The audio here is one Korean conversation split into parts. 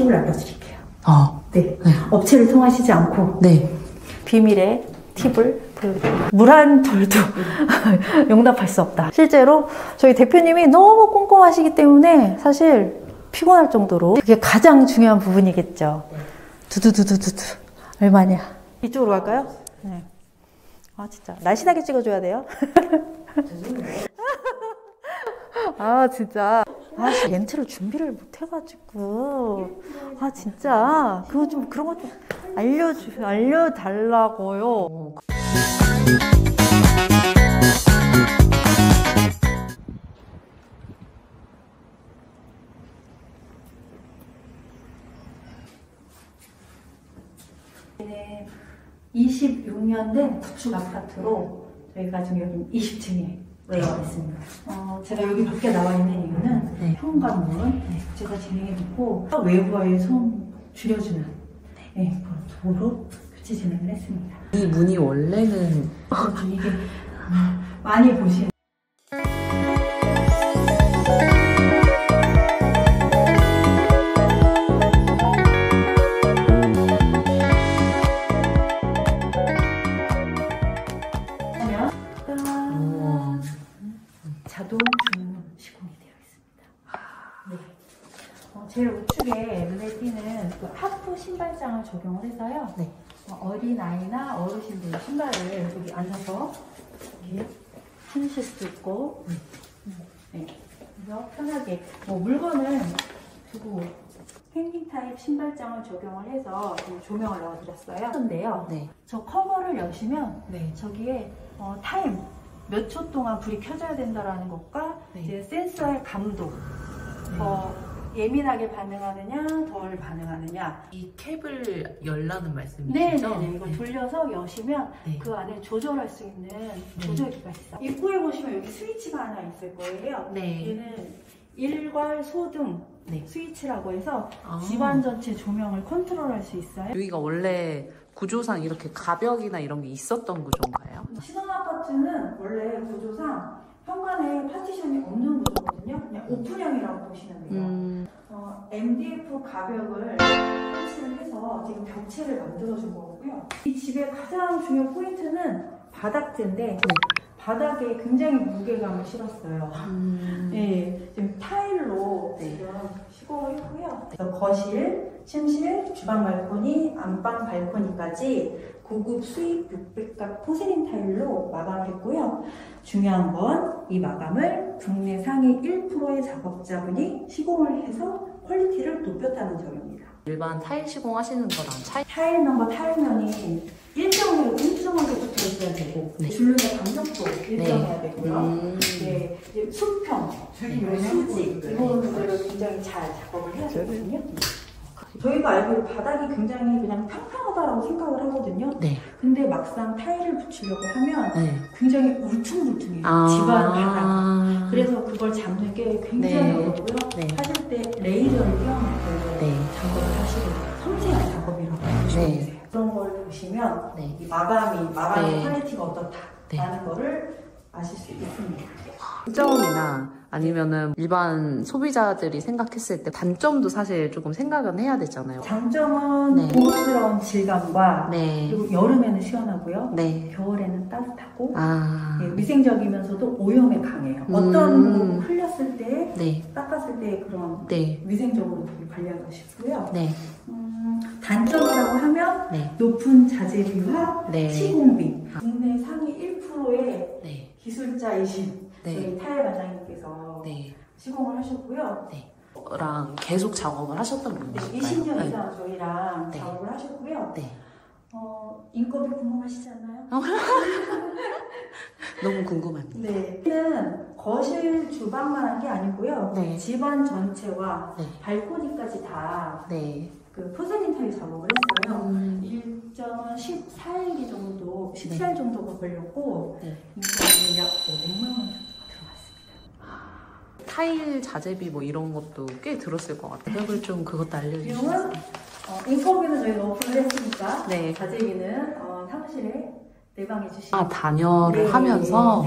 팁을 알려드릴게요. 네. 네. 업체를 통하시지 않고 네. 비밀의 팁을 보여드립니다. 물 한 톨도 용납할 수 없다. 실제로 저희 대표님이 너무 꼼꼼하시기 때문에 사실 피곤할 정도로 그게 가장 중요한 부분이겠죠. 두두두두두두. 얼마냐? 이쪽으로 갈까요? 네. 아 진짜 날씬하게 찍어줘야 돼요. 아 진짜 멘트를 준비를 못 해가지고 진짜 그거 좀 그런 거 좀 알려달라고요. 네, 26년 된 구축 아파트로 저희가 지금 여기 20층에 있습니다. 제가 여기 밖에 나와 있는 이유는 현관문 제가 진행해놓고 외부와의 소음 줄여주는 도로 교체 진행을 했습니다. 이 문이 원래는 이게 많이 보시는 자동 주문 시공이 되어 있습니다. 네. 제일 우측에 눈에 띄는 그 하프 신발장을 적용을 해서요. 네. 어린아이나 어르신들 신발을 여기 앉아서 이렇게 신으실 수도 있고, 네. 그래서 편하게 물건을 두고 행링 타입 신발장을 적용을 해서 조명을 넣어드렸어요. 그런데요, 저 커버를 여시면 저기에 타임 몇 초 동안 불이 켜져야 된다라는 것과 이제 센서의 감도, 예민하게 반응하느냐, 덜 반응하느냐. 이 캡을 열라는 말씀이시죠? 네네네. 이거 돌려서 여시면 그 안에 조절할 수 있는 조절기가 있어요. 입구에 보시면 여기 스위치가 하나 있을 거예요. 얘는 일괄 소등 스위치라고 해서 집안 전체 조명을 컨트롤할 수 있어요. 여기가 원래 구조상 이렇게 가벽이나 이런 게 있었던 구조인가요? 신혼아파트는 원래 구조상 현관에 파티션이 없는 구조거든요. 그냥 오픈형이라고 보시면 돼요. MDF 가벽을 설치를 해서 지금 벽체를 만들어준 거고요. 이 집의 가장 중요한 포인트는 바닥재인데 바닥에 굉장히 무게감을 실었어요. 지금 타일로 지금 시공을 했고요. 거실, 침실, 주방 발코니, 안방 발코니까지 고급 수입 600각 포세린 타일로 마감을 했고요. 중요한 건 이 마감을 국내 상위 1%의 작업자분이 시공을 해서 퀄리티를 높였다는 점입니다. 일반 타일 시공하시는 거랑 차이? 타일면과 타일면이 일정하게 붙어 있어야 되고 줄눈의 간격도 일정해야 되고요. 수평, 수지 이 부분들을 굉장히 잘 작업을 해야 되거든요. 저희가 알기로 바닥이 굉장히 그냥 평평하다라고 생각을 하거든요. 근데 막상 타일을 붙이려고 하면 굉장히 울퉁불퉁해요. 집안 바닥. 그래서 그걸 잡는 게 굉장히 어렵고요. 하실 때 레이저를 띄워놓고 작업을 하시고 섬세한 작업이라고 보시면 되세요. 그런 걸 보시면 이 마감의 퀄리티가 어떻다라는 거를 아실 수 있습니다. 장점이나 아니면은 일반 소비자들이 생각했을 때 단점도 사실 조금 생각은 해야 되잖아요. 장점은 고급스러운 질감과 그리고 여름에는 시원하고요. 겨울에는 따뜻하고 위생적이면서도 오염에 강해요. 어떤 흘렸을 때 닦았을 때 그런 위생적으로 되게 관리하기가 쉽고요. 단점이라고 하면 높은 자재비와 시공비. 국내 상위 1%의 기술자이신 저희 타일 반장님께서 시공을 하셨고요. 랑 계속 작업을 하셨던 분이실까요? 20년 이상 저희랑 작업을 하셨고요. 인건비 궁금하시지 않나요? 너무 궁금합니다. 여기는 거실 주방만 한 게 아니고요. 집안 전체와 발코니까지 다 그 포세린 타일 작업을 했어요. 일정은 14일 정도, 14일 정도가 걸렸고 인건비는 약 500만 원 정도가 들어갔습니다. 타일 자재비 뭐 이런 것도 꽤 들었을 것 같아요. 그것도 알려주시면. 인건비는 저희가 오픈을 했으니까 자재비는 사무실에 내방해 주시면 단열을 하면서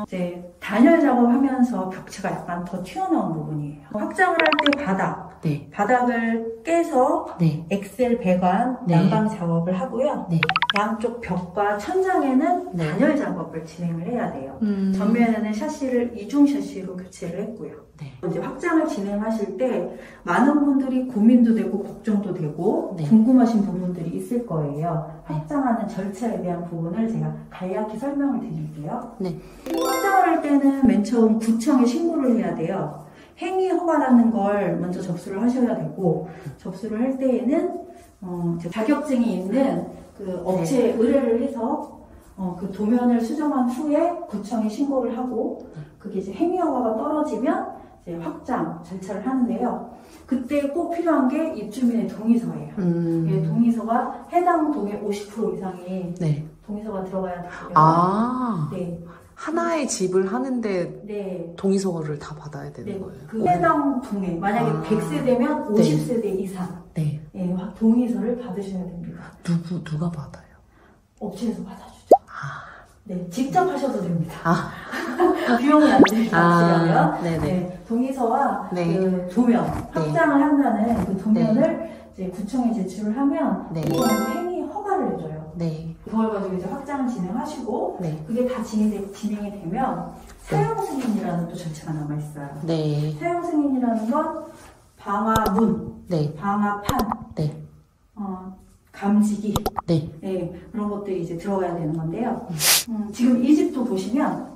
이제 단열 작업하면서 벽체가 약간 더 튀어나온 부분이에요. 확장을 할 때 바닥 네. 바닥을 깨서 네. 엑셀 배관 네. 난방 작업을 하고요. 네. 양쪽 벽과 천장에는 네. 단열 작업을 진행을 해야 돼요. 전면에는 샤시를 이중 샤시로 교체를 했고요. 네. 이제 확장을 진행하실 때 많은 분들이 고민도 되고 걱정도 되고 네. 궁금하신 부분들이 있을 거예요. 확장하는 절차에 대한 부분을 제가 간략히 설명을 드릴게요. 네. 확장을 할 때는 맨 처음 구청에 신고를 해야 돼요. 행위 허가라는 걸 먼저 접수를 하셔야 되고, 접수를 할 때에는 자격증이 있는 그 업체에 의뢰를 해서 그 도면을 수정한 후에 구청에 신고를 하고, 그게 이제 행위 허가가 떨어지면 이제 확장 절차를 하는데요. 그때 꼭 필요한 게 입주민의 동의서예요. 예, 동의서가 해당 동의 50% 이상이 네. 동의서가 들어가야 되고요. 아. 네. 하나의 집을 하는데 네. 동의서를 다 받아야 되는 네. 거예요. 그 해당 동의, 만약에 100세대면 50세대 이상 네. 예, 동의서를 받으셔야 됩니다. 누가 받아요? 업체에서 받아주죠. 아. 네, 직접 하셔도 됩니다. 아. 비용이 안 들어가면 네네. 네, 동의서와 네. 그 도면, 확장을 한다는 그 도면을 이제 구청에 제출을 하면 네. 구청에서 행위 허가를 해줘요. 네. 그걸 가지고 이제 확장을 진행하시고 네. 그게 다 진행이 되면 사용 승인이라는 또 절차가 남아 있어요. 네. 사용 승인이라는 건 방화문, 네. 방화판, 네. 감지기, 네. 네, 그런 것들이 이제 들어가야 되는 건데요. 지금 이 집도 보시면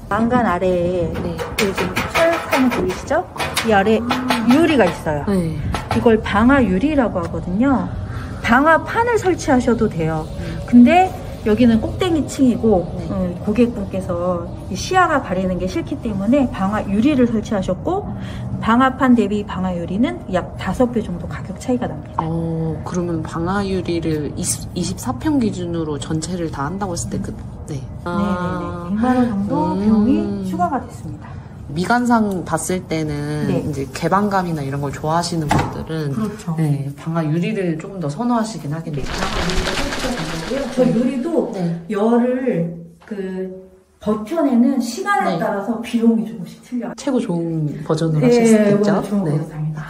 난간 아래에 네. 지금 철판이 보이시죠? 이 아래 유리가 있어요. 네. 이걸 방화 유리라고 하거든요. 방화판을 설치하셔도 돼요. 근데 여기는 꼭대기층이고 고객분께서 이 시야가 가리는 게 싫기 때문에 방화 유리를 설치하셨고, 방화판 대비 방화 유리는 약 5배 정도 가격 차이가 납니다. 그러면 방화유리를 24평 기준으로 전체를 다 한다고 했을 때 네. 네네네. 100만 원 정도 비용이 추가가 됐습니다. 미관상 봤을 때는 네. 이제 개방감이나 이런 걸 좋아하시는 분들은 그렇죠. 네, 방화 유리를 조금 더 선호하시긴 하겠네요. 저 유리도 네. 열을 버텨내는 시간에 네. 따라서 비용이 조금씩 틀려요. 최고 좋은 버전으로 하실 수 있죠? 좋은 네. 버전입니다.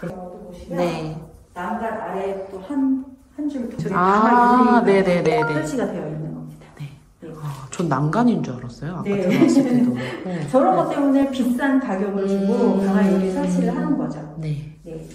보시면 네. 난간 아래에 또 한 줄 아, 방화 유리가 네네네네. 설치가 되어 있는 겁니다. 네. 네. 전 난간인 줄 알았어요. 아까 네. 들어왔을 때도. 네. 저런 것 때문에 비싼 가격을 주고 방화 유리 설치를 하는 거죠. 네. 네.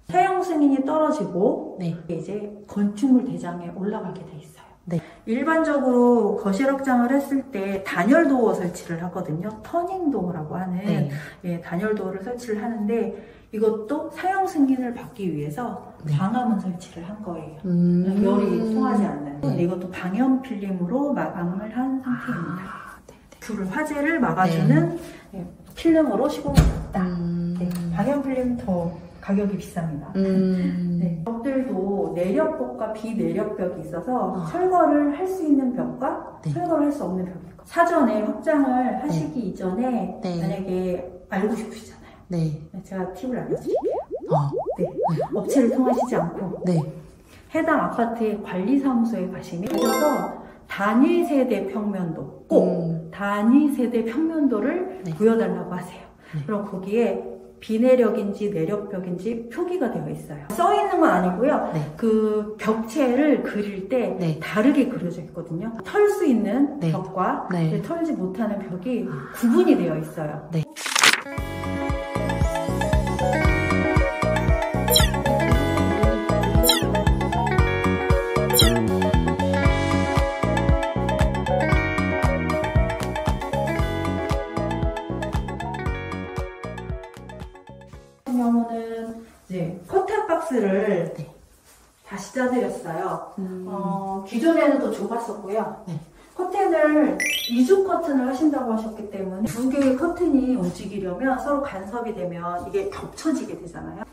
사용 승인이 떨어지고 네. 이제 건축물 대장에 올라가게 돼 있어요. 네. 일반적으로 거실 확장을 했을 때 단열 도어 설치를 하거든요. 터닝 도어라고 하는 네. 예, 단열 도어를 설치를 하는데, 이것도 사용 승인을 받기 위해서 네. 방화문 설치를 한 거예요. 열이 통하지 않는. 네. 근데 이것도 방염 필름으로 마감을 한 상태입니다. 네. 불 화재를 막아주는 예, 필름으로 시공했다. 네, 방염 필름 더 가격이 비쌉니다. 네, 벽들도 내력벽과 비내력벽이 있어서 철거를 할 수 있는 벽과 네. 철거를 할 수 없는 벽이 있고, 사전에 확장을 하시기 이전에 네. 만약에 알고 싶으시잖아요. 네. 제가 팁을 알려드릴게요. 네. 네. 업체를 통하시지 않고 네. 해당 아파트의 관리사무소에 가셔서 단위 세대 평면도, 꼭 단위 세대 평면도를 네. 보여달라고 하세요. 네. 그럼 거기에 비내력인지 내력벽인지 표기가 되어 있어요. 써 있는 건 아니고요. 네. 그 벽체를 그릴 때 네. 다르게 그려져 있거든요. 털 수 있는 네. 벽과 네. 털지 못하는 벽이 구분이 되어 있어요. 네. 같은 경우는 이제 커튼 박스를 네. 다시 짜드렸어요. 기존에는 더 좁았었고요. 네. 커튼을 이중 커튼을 하신다고 하셨기 때문에 두 개의 커튼이 움직이려면 서로 간섭이 되면 이게 겹쳐지게 되잖아요.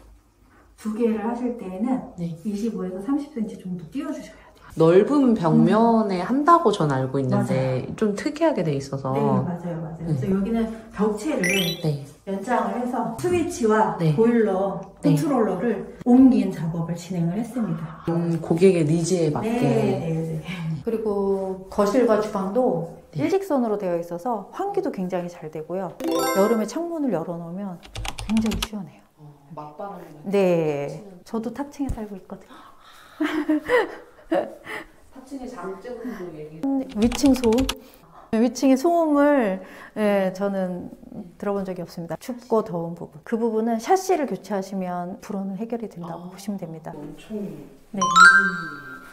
두 개를 하실 때에는 네. 25에서 30cm 정도 띄워주셔야 돼요. 넓은 벽면에 한다고 전 알고 있는데 좀 특이하게 돼 있어서. 네, 맞아요. 그래서 여기는 벽체를 네. 연장을 해서 스위치와 네. 보일러, 네. 컨트롤러를 옮긴 작업을 진행을 했습니다. 고객의 니즈에 맞게. 네. 그리고 거실과 주방도 네. 일직선으로 되어 있어서 환기도 굉장히 잘 되고요. 여름에 창문을 열어놓으면 굉장히 시원해요. 맞바람이. 네. 저도 탑층에 살고 있거든요. 탑층의 장점도 얘기. 위층 소음? 위층의 소음을 저는 들어본 적이 없습니다. 춥고 더운 부분. 그 부분은 샤시를 교체하시면 불어는 해결이 된다고 보시면 됩니다. 엄청 네.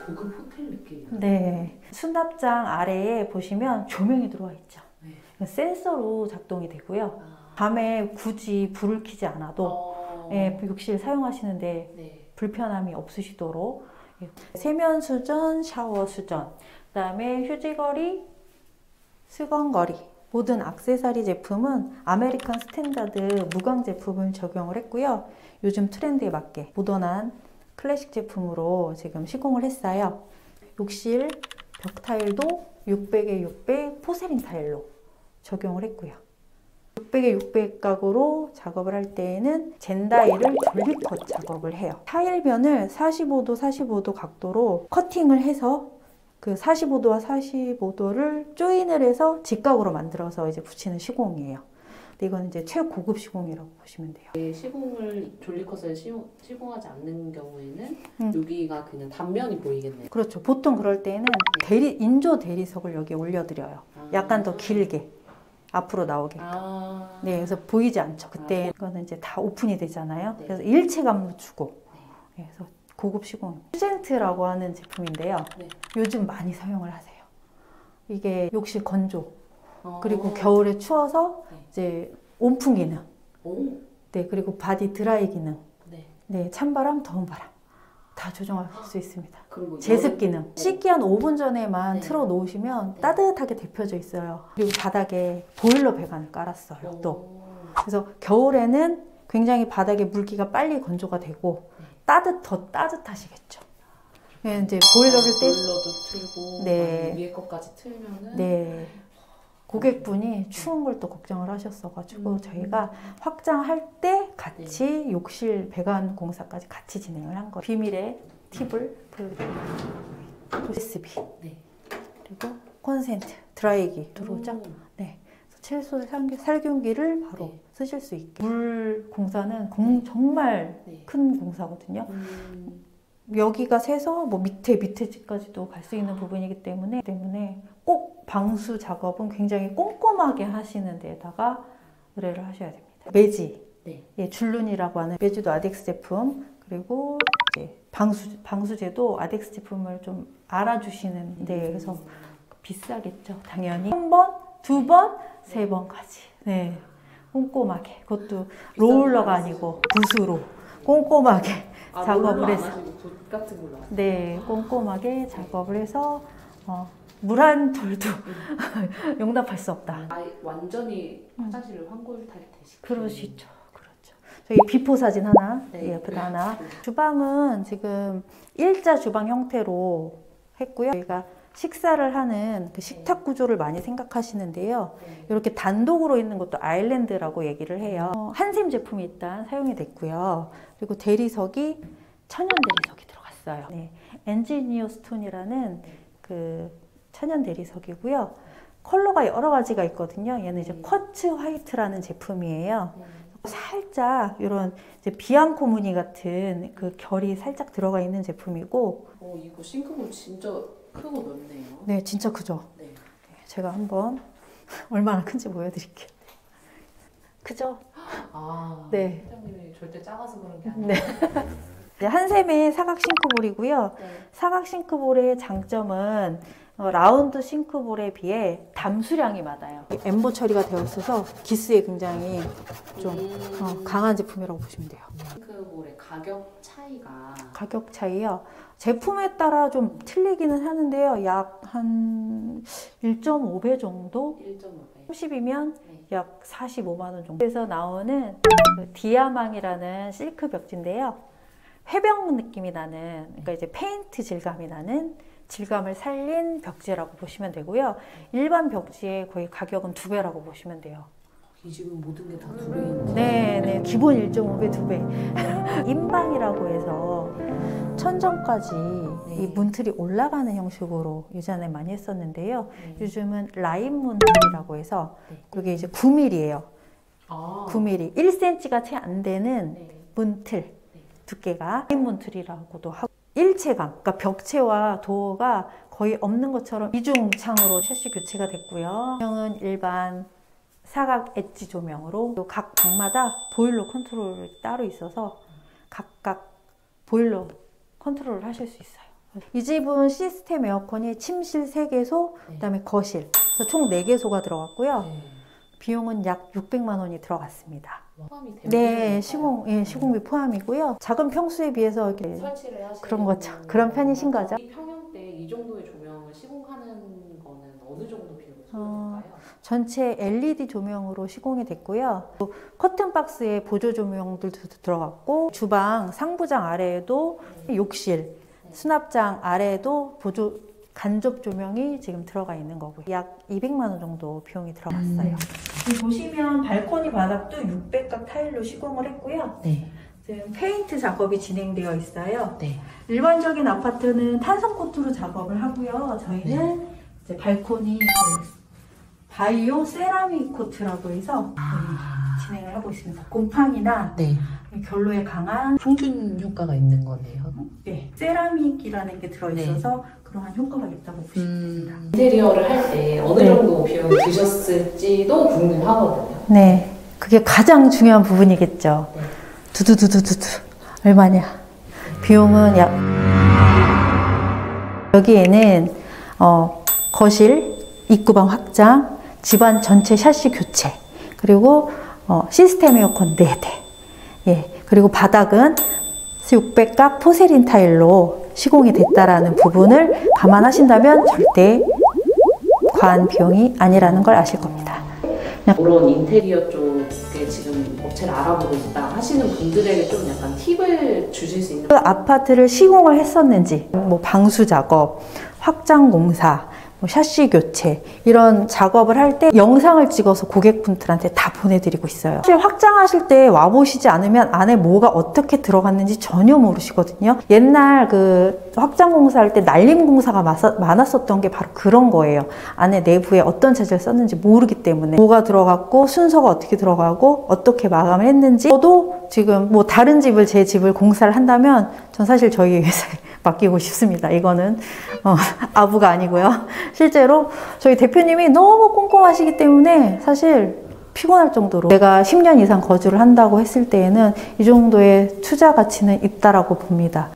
고급 호텔 느낌. 네. 수납장 아래에 보시면 조명이 들어와 있죠. 네. 센서로 작동이 되고요. 밤에 굳이 불을 켜지 않아도 욕실 사용하시는데 네. 불편함이 없으시도록 세면 수전, 샤워 수전, 그 다음에 휴지거리, 수건거리, 모든 액세서리 제품은 아메리칸 스탠다드 무광 제품을 적용을 했고요. 요즘 트렌드에 맞게 모던한 클래식 제품으로 지금 시공을 했어요. 욕실 벽 타일도 600에 600 포세린 타일로 적용을 했고요. 600에 600 가구로 작업을 할 때에는 젠다일을 졸리컷 작업을 해요. 타일면을 45도, 45도 각도로 커팅을 해서 그 45도와 45도를 조인을 해서 직각으로 만들어서 이제 붙이는 시공이에요. 근데 이건 이제 최고급 시공이라고 보시면 돼요. 시공을 졸리컷을 시공하지 않는 경우에는 여기가 그냥 단면이 보이겠네요. 그렇죠. 보통 그럴 때는 인조 대리석을 여기에 올려드려요. 약간 더 길게 앞으로 나오게. 네, 그래서 보이지 않죠. 그때 이거는 이제 다 오픈이 되잖아요. 네. 그래서 일체감도 주고. 네, 그래서 고급 시공. 퓨젠트라고 하는 제품인데요. 네. 요즘 많이 사용을 하세요. 이게 욕실 건조. 그리고 겨울에 추워서 이제 온풍 기능. 네, 그리고 바디 드라이 기능. 네, 찬바람, 더운 바람. 다 조정할 수 있습니다. 제습 기능. 씻기 한 5분 전에만 틀어 놓으시면 따뜻하게 데펴져 있어요. 그리고 바닥에 보일러 배관을 깔았어요. 또. 그래서 겨울에는 굉장히 바닥에 물기가 빨리 건조가 되고 더 따뜻하시겠죠. 네, 이제 보일러도 틀고 네. 위에 것까지 틀면은 네. 고객분이 추운 걸 또 걱정을 하셨어가지고 저희가 확장할 때 같이 욕실 배관 공사까지 같이 진행을 한 거예요. 비밀의 팁을 보여드릴게요. USB 그리고 콘센트, 드라이기 들어오죠? 네. 채소 살균기를 바로 쓰실 수 있게. 물 공사는 정말 큰 공사거든요. 여기가 새서 뭐 밑에까지도 갈 수 있는 부분이기 때문에 꼭 방수 작업은 굉장히 꼼꼼하게 하시는 데에다가 의뢰를 하셔야 됩니다. 매지, 줄눈이라고 하는 매지도 아덱스 제품, 그리고 이제 방수제도 아덱스 제품을 좀 알아주시는데 그래서 비싸겠죠, 당연히. 1번, 2번, 3번까지. 네, 꼼꼼하게. 그것도 롤러가 아니고 붓으로 꼼꼼하게 작업을 해서. 네, 꼼꼼하게 작업을 해서 물 한 톨도 용납할 수 없다. 완전히 화장실을 환골탈퇴시키는. 그러시죠. 그렇죠. 저기 비포 사진 하나, 옆에다 하나. 주방은 지금 일자 주방 형태로 했고요. 저희가 식사를 하는 그 식탁 구조를 많이 생각하시는데요. 이렇게 단독으로 있는 것도 아일랜드라고 얘기를 해요. 한샘 제품이 일단 사용이 됐고요. 그리고 대리석이 천연 대리석이 들어갔어요. 네. 엔지니어 스톤이라는 그 천연 대리석이고요. 컬러가 여러 가지가 있거든요. 얘는 이제 쿼츠 화이트라는 제품이에요. 살짝 이런 이제 비앙코 무늬 같은 그 결이 살짝 들어가 있는 제품이고. 이거 싱크볼 진짜 크고 넓네요. 네, 진짜 크죠. 네. 제가 한번 얼마나 큰지 보여드릴게요. 크죠? 네. 사장님이 절대 작아서 그런 게 아니에요. 네. 한샘의 사각 싱크볼이고요. 사각 싱크볼의 장점은 라운드 싱크볼에 비해 담수량이 많아요. 엠보 처리가 되어 있어서 기스에 굉장히 좀 강한 제품이라고 보시면 돼요. 싱크볼의 가격 차이요? 제품에 따라 좀 틀리기는 하는데요. 약 한 1.5배 정도? 30이면 약 45만 원 정도. 그래서 나오는 그 디아망이라는 실크 벽지인데요. 회병 느낌이 나는, 그러니까 이제 페인트 질감이 나는 질감을 살린 벽지라고 보시면 되고요. 일반 벽지의 거의 가격은 2배라고 보시면 돼요. 이 지금 모든 게 다 2배인데. 네, 기본 1.5배, 2배. 인방이라고 해서 천정까지 이 문틀이 올라가는 형식으로 예전에 많이 했었는데요. 요즘은 라인 문틀이라고 해서 이게 이제 9mm예요. 9mm, 1cm가 채 안 되는 문틀 두께가 라인 문틀이라고도 하고, 일체감, 그러니까 벽체와 도어가 거의 없는 것처럼 이중창으로 샤시 교체가 됐고요. 조명은 일반 사각 엣지 조명으로 각 방마다 보일러 컨트롤이 따로 있어서 각각 보일러 컨트롤을 하실 수 있어요. 이 집은 시스템 에어컨이 침실 3개소, 그다음에 거실, 그래서 총 4개소가 들어갔고요. 비용은 약 600만 원이 들어갔습니다. 포함이 네, 시공비 포함이고요. 작은 평수에 비해서 이렇게 설치를 하시는 그런 거죠. 그런 편이신 거죠. 이 평형대 이 정도의 조명을 시공하는 거는 어느 정도 비용이 소요될까요? 전체 LED 조명으로 시공이 됐고요. 커튼 박스에 보조 조명들도 들어갔고, 주방 상부장 아래에도 욕실, 수납장 아래에도 보조 간접 조명이 지금 들어가 있는 거고요. 약 200만 원 정도 비용이 들어갔어요. 보시면 발코니 바닥도 600각 타일로 시공을 했고요. 네. 지금 페인트 작업이 진행되어 있어요. 네. 일반적인 아파트는 탄성 코트로 작업을 하고요. 저희는 이제 발코니 바이오 세라믹 코트라고 해서 진행을 하고 있습니다. 곰팡이나 결로에 강한 항균 효과가 있는 거네요. 세라믹이라는 게 들어있어서 그러한 효과가 있다고 보시면 됩니다. 인테리어를 할 때 어느 정도 비용이 드셨을지도 궁금하거든요. 네, 그게 가장 중요한 부분이겠죠. 두두두두두두 얼마냐? 비용은 약 여기에는 거실, 입구방 확장, 집안 전체 샤시 교체, 그리고 시스템 에어컨 4대, 그리고 바닥은 600각 포세린 타일로 시공이 됐다라는 부분을 감안하신다면 절대 과한 비용이 아니라는 걸 아실 겁니다. 그런 인테리어 쪽에 지금 업체를 알아보고 있다 하시는 분들에게 좀 약간 팁을 주실 수 있는? 그 아파트를 시공을 했었는지, 뭐 방수 작업, 확장 공사, 샤시 교체 이런 작업을 할 때 영상을 찍어서 고객분들한테 다 보내드리고 있어요. 사실 확장하실 때 와보시지 않으면 안에 뭐가 어떻게 들어갔는지 전혀 모르시거든요. 옛날 그 확장 공사할 때 날림 공사가 많았었던 게 바로 그런 거예요. 안에 내부에 어떤 재질을 썼는지 모르기 때문에 뭐가 들어갔고 순서가 어떻게 들어가고 어떻게 마감을 했는지. 저도 지금 뭐 다른 집을 제 집을 공사를 한다면 전 사실 저희 회사에 맡기고 싶습니다. 이거는 아부가 아니고요. 실제로 저희 대표님이 너무 꼼꼼하시기 때문에 사실 피곤할 정도로, 내가 10년 이상 거주를 한다고 했을 때에는 이 정도의 투자 가치는 있다라고 봅니다.